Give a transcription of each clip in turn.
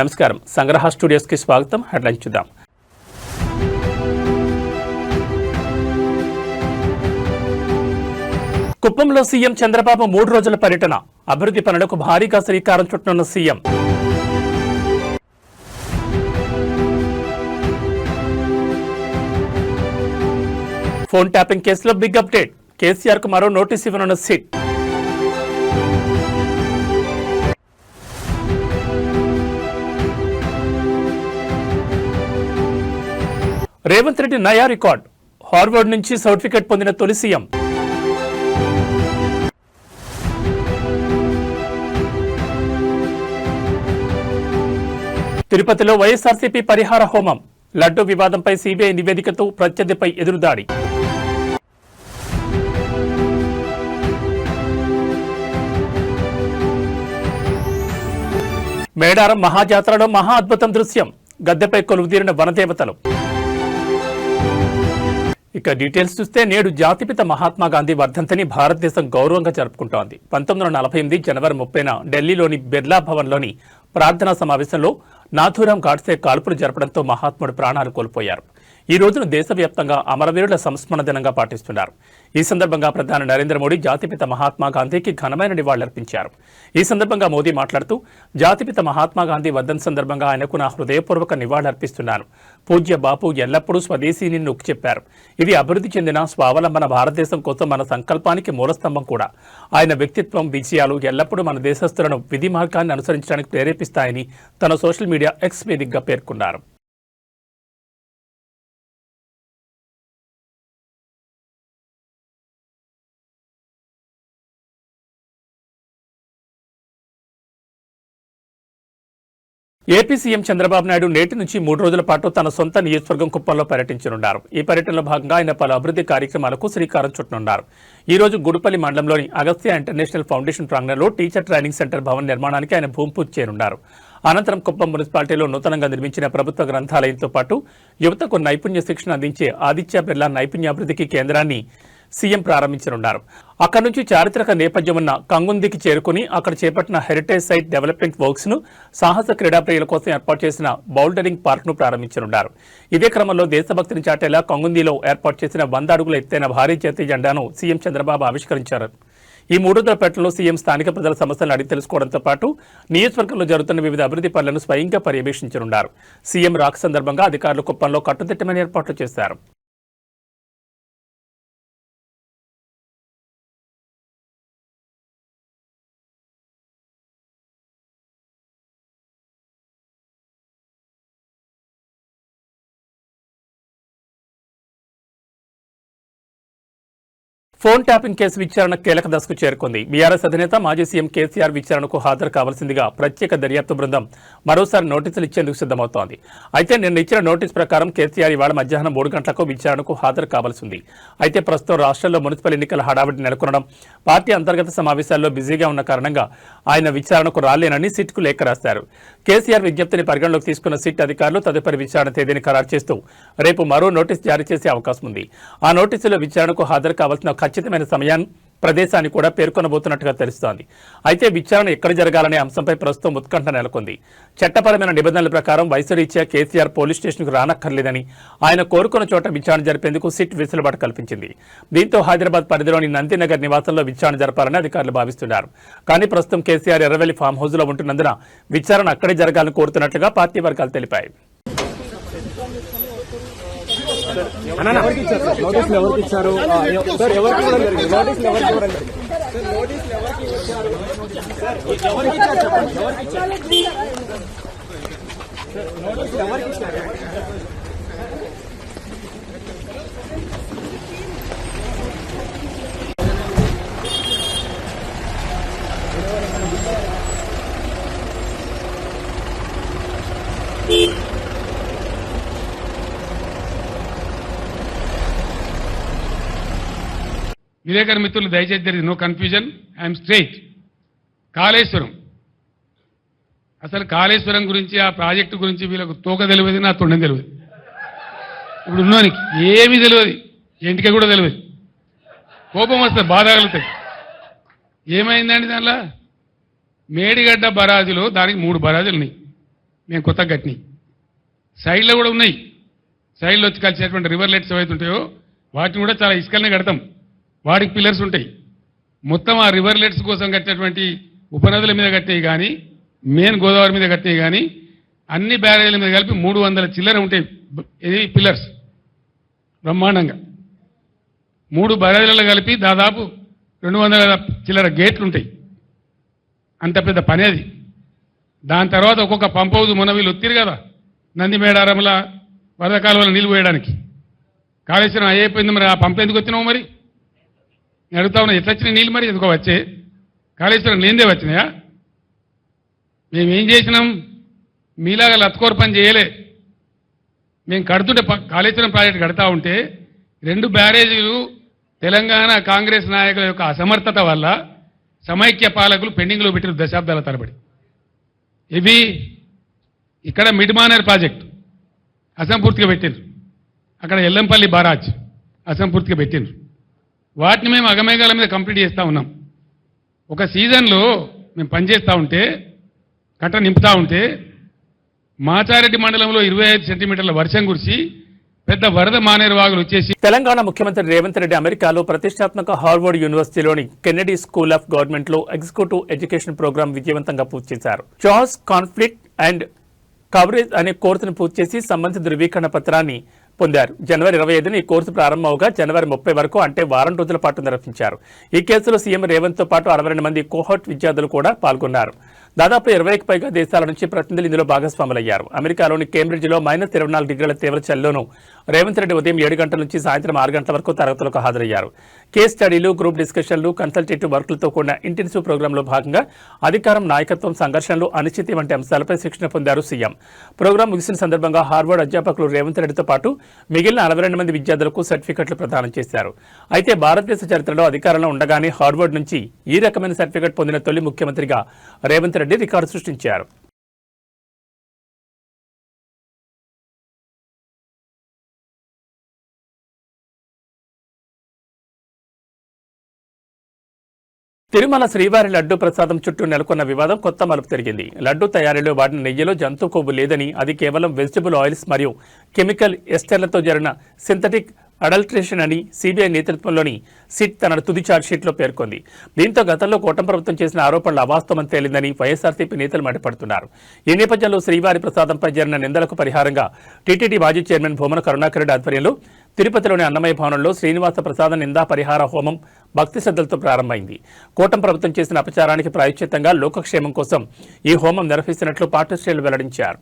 నమస్కారం, సంగ్రహ స్టూడియోస్కి స్వాగతం. హెడ్లైన్స్ చూద్దాం. కుప్పంలో సీఎం చంద్రబాబు 3 రోజుల పర్యటన. అభివృద్ధి పనులకు భారీగా శ్రీకారం చుట్టనున్న సీఎం. ఫోన్ ట్యాపింగ్ కేసులో బిగ్ అప్డేట్. కేసీఆర్ కు మరో నోటీస్ ఇవ్వనున్న సిట్. రేవంత్ రెడ్డి నయా రికార్డ్. హార్వర్డ్ నుంచి సర్టిఫికెట్ పొందిన తొలి సీఎం. తిరుపతిలో వైఎస్ఆర్సీపీ పరిహార హోమం. లడ్డూ వివాదంపై సీబీఐ నివేదికతో ప్రత్యర్థిపై ఎదురుదాడి. మేడారం మహాజాతరలో మహా అద్భుతం దృశ్యం. గద్దెపై కొలువుదీరిన వనదేవతలు. ఇక డీటెయిల్స్ చూస్తే నేడు జాతిపిత మహాత్మా గాంధీ వర్ధంతిని భారతదేశం గౌరవంగా జరుపుకుంటోంది. 1948 జనవరి 30న ఢిల్లీలోని బిర్లా భవన్లోని ప్రార్థనా సమావేశంలో నాథూరాం గాడ్సే కాల్పులు జరపడంతో మహాత్ముడు ప్రాణాలు కోల్పోయారు. ఈ రోజును దేశవ్యాప్తంగా అమరవీరుల సంస్మరణ దినంగా పాటిస్తున్నారు. ఈ సందర్భంగా ప్రధాని నరేంద్ర మోడీ జాతిపిత మహాత్మా గాంధీకి ఘనమైన నివాళులర్పించారు. ఈ సందర్భంగా మోదీ మాట్లాడుతూ, జాతిపిత మహాత్మా గాంధీ వర్ధంతి సందర్భంగా ఆయనకు నా హృదయపూర్వక నివాళులర్పిస్తున్నాను. పూజ్య బాపు ఎల్లప్పుడూ స్వదేశీని నొక్కి చెప్పారు. ఇది అభివృద్ధి చెందిన స్వావలంబన భారతదేశం కోసం మన సంకల్పానికి మూలస్తంభం కూడా. ఆయన వ్యక్తిత్వం, విజయాలు ఎల్లప్పుడూ మన దేశస్తులను విధి మార్గాన్ని అనుసరించడానికి ప్రేరేపిస్తాయని తన సోషల్ మీడియా ఎక్స్ వేదికగా పేర్కొన్నారు. ఏపీ సీఎం చంద్రబాబు నాయుడు నేటి నుంచి 3 రోజుల పాటు తన సొంత నియోజకవర్గం కుప్పంలో పర్యటించనున్నారు. ఈ పర్యటనలో భాగంగా ఆయన పలు అభివృద్ధి కార్యక్రమాలకు శ్రీకారం చుట్టనున్నారు. ఈ రోజు గుడిపల్లి మండలంలోని అగస్త్య ఇంటర్నేషనల్ ఫౌండేషన్ ప్రాంగణంలో టీచర్ ట్రైనింగ్ సెంటర్ భవన నిర్మాణానికి ఆయన భూమి పూజ చేయనున్నారు. అనంతరం కుప్పం మున్సిపాలిటీలో నూతనంగా నిర్మించిన ప్రభుత్వ గ్రంథాలయంతో పాటు యువతకు నైపుణ్య శిక్షణ అందించే ఆదిత్య బిర్లా నైపుణ్యాభివృద్ధికి కేంద్రాన్ని సీఎం ప్రారంభించనున్నారు. అక్కడి నుంచి చారిత్రక నేపథ్యం ఉన్న కంగుందికి చేరుకుని అక్కడ చేపట్టిన హెరిటేజ్ సైట్ డెవలప్మెంట్ వర్క్స్ ను, సాహస క్రీడాప్రియుల కోసం ఏర్పాటు చేసిన బౌల్డరింగ్ పార్క్ ను ప్రారంభించనున్నారు. ఇదే క్రమంలో దేశభక్తిని చాటేలా కంగుందిలో ఏర్పాటు చేసిన 100 అడుగుల ఎత్తైన భారీ జాతీయ జెండాను సీఎం చంద్రబాబు ఆవిష్కరించారు. ఈ 3 రోజుల పర్యటనలో సీఎం స్థానిక ప్రజల సమస్యలను అడిగి తెలుసుకోవడంతో పాటు నియోజకవర్గంలో జరుగుతున్న వివిధ అభివృద్ధి పనులను స్వయంగా పర్యవేక్షించనున్నారు. సీఎం రాక సందర్భంగా అధికారులు కుప్పంలో కట్టుదిట్టమైన ఏర్పాట్లు చేశారు. ఫోన్ ట్యాపింగ్ కేసు విచారణ కీలక దశకు చేరుకుంది. బీఆర్ఎస్ అధినేత మాజీ సీఎం కేసీఆర్ విచారణకు హాజరు కావాల్సిందిగా ప్రత్యేక దర్యాప్తు బృందం మరోసారి నోటీసులు ఇచ్చేందుకు సిద్ధమవుతోంది. అయితే నిన్న ఇచ్చిన నోటీసు ప్రకారం కేసీఆర్ ఇవాళ మధ్యాహ్నం 3 గంటలకు విచారణకు హాజరు కావాల్సింది. అయితే ప్రస్తుతం రాష్ట్రంలో మున్సిపల్ ఎన్నికల హడావిడి నెలకొనడం, పార్టీ అంతర్గత సమావేశాల్లో బిజీగా ఉన్న కారణంగా ఆయన విచారణకు రాలేనని సిట్కు లేఖ రాశారు. కేసీఆర్ విజ్ఞప్తిని పరిగణలోకి తీసుకున్న సిట్ అధికారులు తదుపరి విచారణ తేదీని ఖరారు చేస్తూ రేపు మరో నోటీసు జారీ చేసే అవకాశం ఉంది. ఆ నోటీసులో విచారణకు హాజరు కావాల్సిన ఖచ్చితమైన సమయాన్ని, ప్రదేశాన్ని కూడా పేర్కొనబోతున్నట్టుగా తెలుస్తోంది. అయితే విచారణ ఎక్కడ జరగాలనే అంశంపై ప్రస్తుతం ఉత్కంఠ నెలకొంది. చట్టపరమైన నిబంధనల ప్రకారం వయసు రీత్యా కేసీఆర్ పోలీస్ స్టేషన్కు రానక్కర్లేదని, ఆయన కోరుకున్న చోట విచారణ జరిపేందుకు సిట్ వెసులుబాటు కల్పించింది. దీంతో హైదరాబాద్ పరిధిలోని నందినగర్ నివాసంలో విచారణ జరపాలని అధికారులు భావిస్తున్నారు. కానీ ప్రస్తుతం కేసీఆర్ ఎర్రవెల్లి ఫామ్ హౌస్లో ఉంటున్నందున విచారణ అక్కడే జరగాలని కోరుతున్నట్లుగా పార్టీ వర్గాలు తెలిపాయి. నోటీసులు ఎవరికి ఇచ్చారు సార్? ఎవరికి ఇవ్వడం జరిగింది? నోటీసులు ఎవరికి ఇవ్వడం జరిగింది? ఎవరికి ఇచ్చారు చెప్పండి. ఎవరికి ఇచ్చారు? నోటీసులు ఎవరికి ఇచ్చారు? విలేకరు మిత్రులు దయచేసి there is no confusion, I'm straight. Kaleshwaram, అసలు కాళేశ్వరం గురించి, ఆ ప్రాజెక్టు గురించి వీళ్ళకు తోక తెలియదు, నా తొండం తెలియదు. ఇప్పుడు ఉన్నోనికి ఏమీ తెలియదు, ఇంటికి కూడా తెలియదు. కోపం వస్తుంది, బాధ కలుగుతాయి. ఏమైందండి దానిలో? మేడిగడ్డ బరాజులో దానికి 3 బరాజులు ఉన్నాయి. మేము కొత్తగా కట్టినాయి. సైడ్లో కూడా ఉన్నాయి. సైడ్లో వచ్చి కలిసేటువంటి రివర్లెట్స్ ఏవైతే ఉంటాయో వాటిని కూడా చాలా ఇసుకలనే కడతాం. వాటికి పిల్లర్స్ ఉంటాయి. మొత్తం ఆ రివర్లెట్స్ కోసం కట్టినటువంటి ఉపనదుల మీద కట్టినవి కానీ మెయిన్ గోదావరి మీద కట్టినవి కానీ అన్ని బ్యారేజీల మీద కలిపి 300 చిల్లర ఉంటాయి. ఇది పిల్లర్స్ బ్రహ్మాండంగా 3 బ్యారేజీలలో కలిపి దాదాపు 200 చిల్లర గేట్లు ఉంటాయి. అంత పెద్ద పని అది. దాని తర్వాత ఒక్కొక్క పంప్ హౌస్ మొన్న వీళ్ళు ఒత్తిరు కదా నందిమేడారంలో వరద కాలువలో నీళ్ళు పోయడానికి. కాళేశ్వరం అయిపోయింది, మరి ఆ పంప్ ఎందుకు వచ్చినావు? మరి నేను అడుగుతా ఉన్నా, ఎట్లా వచ్చినాయి నీళ్ళు? మరి ఎందుకో వచ్చే కాళేశ్వరం లేనిదే వచ్చినాయా? మేమేం చేసినాం? మీలాగా లత్కోర పని చేయలే. మేము కడుతుంటే కాళేశ్వరం ప్రాజెక్టు కడతా ఉంటే 2 బ్యారేజీలు తెలంగాణ కాంగ్రెస్ నాయకుల యొక్క అసమర్థత వల్ల సమైక్య పాలకులు పెండింగ్లో పెట్టిన దశాబ్దాల తరబడి. ఇవి ఇక్కడ మిడ్ మానేర్ ప్రాజెక్టు అసంపూర్తిగా పెట్టిండ్రు. అక్కడ ఎల్లంపల్లి బారాజ్ అసంపూర్తిగా పెట్టిండ్రు. వాటిని మేము అగమేఘాల మీద కంప్లీట్ చేస్తూ ఉన్నాం. ఒక సీజన్లో మేము పనిచేస్తూ ఉంటే కట్ట నింపుతూ ఉంటే మాచారెడ్డి మండలంలో 25 సెంటీమీటర్ల వర్షం కురిసి పెద్ద వరద మానేరు వాగులు వచ్చేసి తెలంగాణ ముఖ్యమంత్రి రేవంత్ రెడ్డి అమెరికాలో ప్రతిష్టాత్మక హార్వర్డ్ యూనివర్సిటీలోని కెన్నెడీ స్కూల్ ఆఫ్ గవర్నమెంట్ లో ఎగ్జిక్యూటివ్ ఎడ్యుకేషన్ ప్రోగ్రాం విజయవంతంగా పూర్తి చేశారు. చార్స్ కాన్ఫ్లిక్ట్ అండ్ కవరేజ్ అనే కోర్సును పూర్తి చేసి సంబంధిత ధృవీకరణ పత్రాన్ని పొందారు. జనవరి 25న ఈ కోర్సు ప్రారంభమవగా జనవరి 30 వరకు అంటే వారం రోజుల పాటు నిర్వహించారు. ఈ కేసులో సీఎం రేవంత్ తో పాటు 62 మంది కోహోర్ట్ విద్యార్థులు కూడా పాల్గొన్నారు. దాదాపు 20కి పైగా దేశాల నుంచి ప్రతినిధులు ఇందులో భాగస్వాములయ్యారు. అమెరికాలోని కేంబ్రిడ్జ్లో -24 డిగ్రీల తీవ్ర చలిలోనూ రేవంత్ రెడ్డి ఉదయం 7 గంటల నుంచి సాయంత్రం 6 గంటల వరకు తరగతులకు హాజరయ్యారు. కేస్ స్టడీలు, గ్రూప్ డిస్కషన్లు, కన్సల్టేటివ్ వర్క్లతో కూడిన ఇంటెన్సివ్ ప్రోగ్రాంలో భాగంగా అధికారం, నాయకత్వం, సంఘర్షణలు, అనిశ్చితి వంటి అంశాలపై శిక్షణ పొందారు సీఎం. ప్రోగ్రాం ముగిసిన సందర్భంగా హార్వర్డ్ అధ్యాపకులు రేవంత్ రెడ్డితో పాటు మిగిలిన 62 మంది విద్యార్థులకు సర్టిఫికెట్లు ప్రదానం చేశారు. అయితే భారతదేశ చరిత్రలో అధికారంలో ఉండగానే హార్వర్డ్ నుంచి ఈ రకమైన సర్టిఫికెట్ పొందిన తొలి ముఖ్యమంత్రిగా రేవంత్ రెడ్డి రికార్డు సృష్టించారు. తిరుమల శ్రీవారి లడ్డూ ప్రసాదం చుట్టూ నెలకొన్న వివాదం కొత్త మలుపు తిరిగింది. లడ్డూ తయారీలో వాడిన నెయ్యిలో జంతు కొవ్వు లేదని, అది కేవలం వెజిటబుల్ ఆయిల్స్ మరియు కెమికల్ ఎస్టర్లతో జరిగిన సింథటిక్ అడల్ట్రేషన్ అని సిబిఐ నేతృత్వంలోని సిట్ తన తుది ఛార్జ్షీట్లో పేర్కొంది. దీంతో గతంలో కూటమి ప్రభుత్వం చేసిన ఆరోపణలు అవాస్తవమని తేలిందని వైఎస్ఆర్సీపీ నేతలు మండిపడుతున్నారు. ఈ నేపథ్యంలో శ్రీవారి ప్రసాదంపై జరిగిన నిందలకు పరిహారంగా టీటీడీ మాజీ చైర్మన్ భూమన కరుణాకర్ రెడ్డి ఆధ్వర్యంలో తిరుపతిలోని అన్నమయ్య భవనంలో శ్రీనివాస ప్రసాద నిందా పరిహార హోమం భక్తి శ్రద్ధలతో ప్రారంభమైంది. కూటమి ప్రభుత్వం చేసిన అపచారానికి ప్రాయశ్చిత్తంగా లోకక్షేమం కోసం ఈ హోమం నిర్వహిస్తున్నట్లు పార్టీ శ్రేణులు వెల్లడించారు.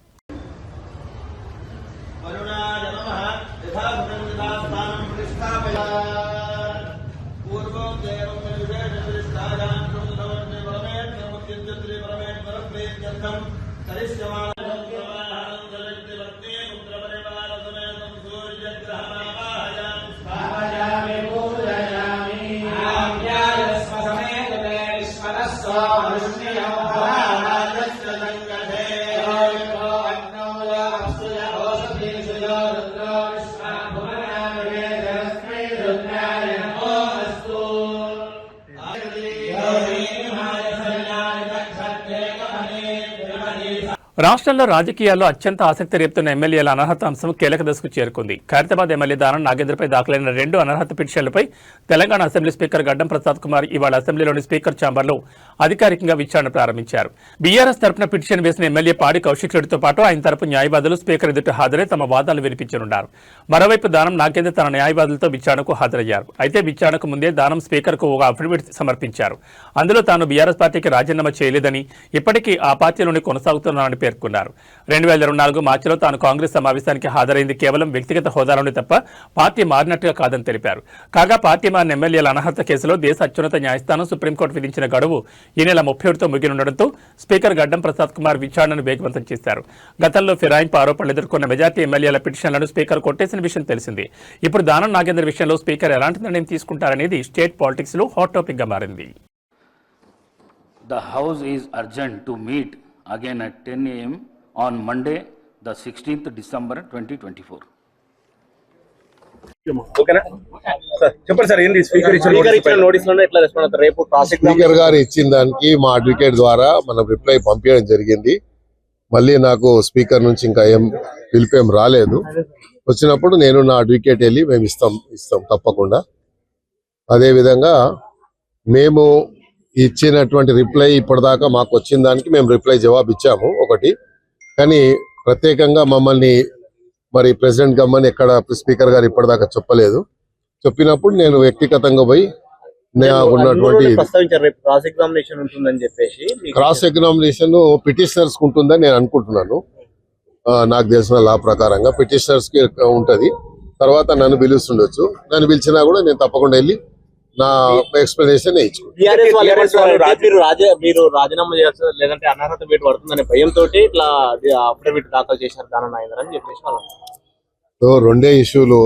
రాష్ట్రంలో రాజకీయాల్లో అత్యంత ఆసక్తి రేపుతున్న ఎమ్మెల్యేల అనర్హత అంశం కీలక దశకు చేరుకుంది. ఖైరతాబాద్ ఎమ్మెల్యే దానం నాగేంద్రపై దాఖలైన 2 అనర్హత పిటిషన్లపై తెలంగాణ అసెంబ్లీ స్పీకర్ గడ్డం ప్రసాద్ కుమార్ ఇవాళ అసెంబ్లీలోని స్పీకర్ ఛాంబర్లో అధికారికంగా విచారణ ప్రారంభించారు. బీఆర్ఎస్ తరపున పిటిషన్ వేసిన ఎమ్మెల్యే పాడి కౌశిక్ రెడ్డితో పాటు ఆయన తరపు న్యాయవాదులు స్పీకర్ ఎదుట హాజరై తమ వాదనలు వినిపించనున్నారు. మరోవైపు దానం నాగేంద్ర తన న్యాయవాదులతో విచారణకు హాజరయ్యారు. అయితే విచారణకు ముందే దానం స్పీకర్కు ఒక అఫిడవిట్ సమర్పించారు. అందులో తాను బీఆర్ఎస్ పార్టీకి రాజీనామా చేయలేదని, ఇప్పటికీ ఆ పార్టీలోనే కొనసాగుతున్నానని పేర్కొన్నారు. 2024 మార్చిలో తాను కాంగ్రెస్ సమావేశానికి హాజరైంది కేవలం వ్యక్తిగత హోదాలోనే తప్ప పార్టీ మారినట్టుగా కాదని తెలిపారు. కాగా పార్టీ మారిన ఎమ్మెల్యేల అనర్హత కేసులో దేశ అత్యున్నత న్యాయస్థానం సుప్రీంకోర్టు విధించిన గడువు ఈ నెల 31తో ముగినుండడంతో స్పీకర్ గడ్డం ప్రసాద్ కుమార్ విచారణను వేగవంతం చేశారు. గతంలో ఫిరాయింపు ఆరోపణలు ఎదుర్కొన్న మెజార్టీ ఎమ్మెల్యేల పిటిషన్లను స్పీకర్ కొట్టేసిన విషయం తెలిసింది. ఇప్పుడు దానం నాగేందర్ విషయంలో స్పీకర్ ఎలాంటి నిర్ణయం తీసుకుంటారనేది స్టేట్ పాలిటిక్స్ లో హాట్ టాపిక్ గా మారింది. The House is urgent to meet again at 10 a.m. on Monday, the 16th December 2024. ఓకేనా సార్? చెప్పండి సార్, ఏంటి స్పీకర్ ఇచ్చిన నోటీసులను ఎట్లా రెస్పాండ్ అవుతారు? రేపు స్పీకర్ గారు ఇచ్చిన దానికి మా అడ్వకేట్ ద్వారా మనం రిప్లై పంపించడం జరిగింది. మళ్ళీ నాకు స్పీకర్ నుంచి ఇంకా ఏం పిలిపేం రాలేదు. వచ్చినప్పుడు నేను నా అడ్వకేట్ వెళ్ళి మేము ఇస్తాం తప్పకుండా. అదేవిధంగా మేము ఇచ్చినటువంటి రిప్లై ఇప్పటిదాకా మాకు వచ్చిన దానికి మేము రిప్లై జవాబు ఇచ్చాము ఒకటి. కానీ ప్రత్యేకంగా మమ్మల్ని మరి ప్రెసిడెంట్ గమ్మని ఎక్కడ స్పీకర్ గారు ఇప్పటిదాకా చెప్పలేదు. చెప్పినప్పుడు నేను వ్యక్తిగతంగా పోయి ఉన్నటువంటి క్రాస్ ఎగ్జామినేషన్ పిటిషనర్స్ ఉంటుందని నేను అనుకుంటున్నాను. నాకు తెలిసిన లా ప్రకారంగా పిటిషనర్స్ కి ఉంటది. తర్వాత నన్ను పిలుస్తుండొచ్చు. నన్ను పిలిచినా కూడా నేను తప్పకుండా వెళ్ళి నా ఎక్స్ప్లెనేషన్ మీరు రాజీనామా చేయాల్సి లేదంటే అనర్హత వేటు పడుతుందనే భయంతో ఇట్లా అఫిడవిట్ దాఖలు చేశారు దాననాయందర్ అని చెప్పేసి రెండే ఇష్యూలు.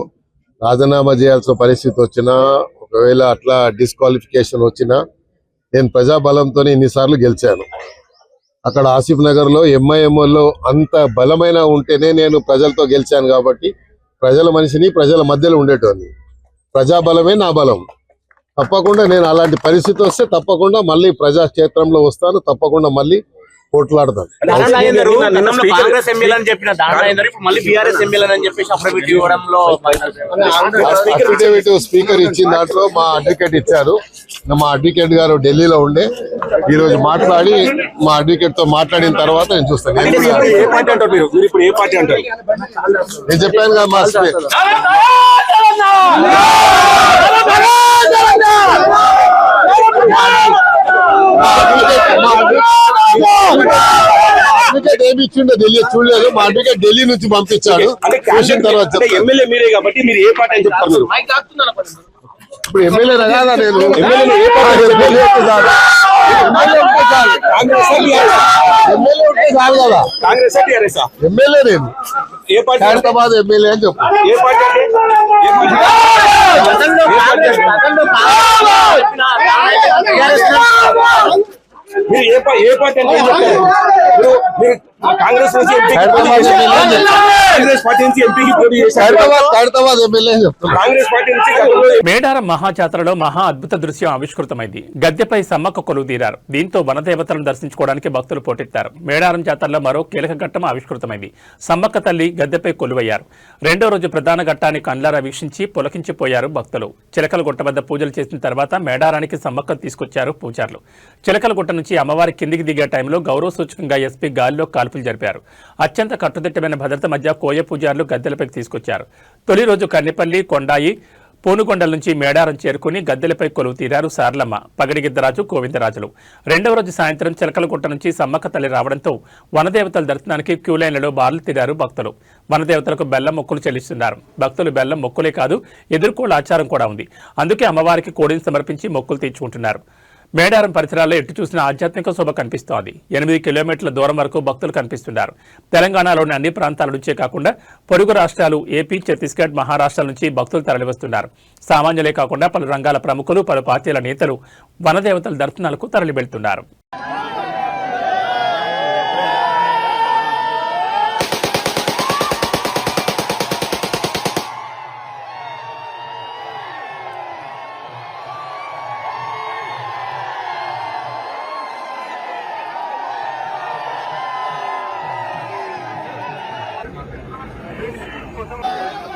రాజీనామా చేయాల్సిన పరిస్థితి వచ్చినా, ఒకవేళ అట్లా డిస్క్వాలిఫికేషన్ వచ్చినా, నేను ప్రజాబలంతో ఇన్నిసార్లు గెలిచాను. అక్కడ ఆసిఫ్ నగర్ లో ఎంఐఎంఓలో అంత బలమైన ఉంటేనే నేను ప్రజలతో గెలిచాను. కాబట్టి ప్రజల మనిషిని, ప్రజల మధ్యలో ఉండేటోని. ప్రజాబలమే నా బలం. తప్పకుండా నేను అలాంటి పరిస్థితి వస్తే తప్పకుండా మళ్ళీ ప్రజాక్షేత్రంలో వస్తాను. తప్పకుండా మళ్ళీ పోట్లాడతాను. కాంగ్రెస్ ఎమ్మెల్యే అని చెప్పిన దాననాయందర్ ఇప్పుడు మళ్ళీ బీఆర్ఎస్ ఎమ్మెల్యే అని చెప్పేసి అఫిడవిట్ ఇవ్వడంలో అఫిడవిట్ స్పీకర్ ఇచ్చిన దాంట్లో మా అడ్వకేట్ ఇచ్చారు. మా అడ్వకేట్ గారు ఢిల్లీలో ఉండే ఈ రోజు మాట్లాడి మా అడ్వకేట్ తో మాట్లాడిన తర్వాత నేను చూస్తాను. నేను చెప్పాను కదా మా అడ్వకేట్ ఏమి ఇచ్చిండో తెలియదు, చూడలేదు. మా అడ్వకేట్ ఢిల్లీ నుంచి పంపించాడు. చూసిన తర్వాత ఎమ్మెల్యే మీరే కాబట్టి మీరు ఏ పార్టీ అని చెప్తారు? ఇప్పుడు ఎమ్మెల్యే కాదా నేను? ఎమ్మెల్యే ఉంటే కాదు కదా. కాంగ్రెస్ టీఆర్ఎస్ ఎమ్మెల్యే నేను ఏ పార్టీ? హైదరాబాద్ ఎమ్మెల్యే అని చెప్పు. ఏ పార్టీ? మీరు ఏ పార్టీ అంటే కాంగ్రెస్ నుంచి కాంగ్రెస్ పార్టీ నుంచి ఎంపీకి పోటీ చేశారు. హైదరాబాద్ ఎమ్మెల్యే అని చెప్తున్నా. కాంగ్రెస్ పార్టీ నుంచి మేడారం మహాజాతరలో మహా అద్భుత దృశ్యం ఆవిష్కృతమైంది. గద్దెపై సమ్మక్క కొలువు తీరారు. దీంతో వనదేవతలను దర్శించుకోవడానికి భక్తులు పోటెత్తారు. మేడారం జాతరలో మరో కీలక ఘట్టం ఆవిష్కృతమైంది. సమ్మక్క తల్లి గద్దెపై కొలువయ్యారు. రెండో రోజు ప్రధాన ఘట్టాన్ని కండ్లారా వీక్షించి పులకించిపోయారు భక్తులు. చిలకలగుట్ట వద్ద పూజలు చేసిన తర్వాత మేడారానికి సమ్మక్క తీసుకొచ్చారు పూజారులు. చిలకలగుట్ట నుంచి అమ్మవారి కిందికి దిగే టైంలో గౌరవ సూచకంగా ఎస్పీ గాలిలో కాల్పులు జరిపారు. అత్యంత కట్టుదిట్టమైన భద్రత మధ్య కోయ పూజారులు గద్దెలపైకి తీసుకొచ్చారు. తొలి రోజు కన్నెపల్లి, కొండాయి, పూనుకొండల నుంచి మేడారం చేరుకుని గద్దెలపై కొలువు తీరారు సార్లమ్మ, పగడిగిద్దరాజు, గోవిందరాజులు. రెండవ రోజు సాయంత్రం చిలకలగుట్ట నుంచి సమ్మక్క తల్లి రావడంతో వనదేవతల దర్శనానికి క్యూ లైన్లలో బార్లు తీరారు భక్తులు. వనదేవతలకు బెల్లం మొక్కులు చెల్లిస్తున్నారు. భక్తులు బెల్లం మొక్కులే కాదు, ఎదుర్కోళ్ళ ఆచారం కూడా ఉంది. అందుకే అమ్మవారికి కోడిని సమర్పించి మొక్కులు తీర్చుకుంటున్నారు. మేడారం పరిసరాల్లో ఎటు చూసిన ఆధ్యాత్మిక శోభ కనిపిస్తోంది. 8 కిలోమీటర్ల దూరం వరకు భక్తులు కనిపిస్తున్నారు. తెలంగాణలోని అన్ని ప్రాంతాల నుంచే కాకుండా పొరుగు రాష్ట్రాలు ఏపీ, ఛత్తీస్గఢ్, మహారాష్ట్ర నుంచి భక్తులు తరలివస్తున్నారు. సామాన్యులే కాకుండా పలు రంగాల ప్రముఖులు, పలు పార్టీల నేతలు వనదేవతల దర్శనాలకు తరలి వెళ్తున్నారు. Thank you.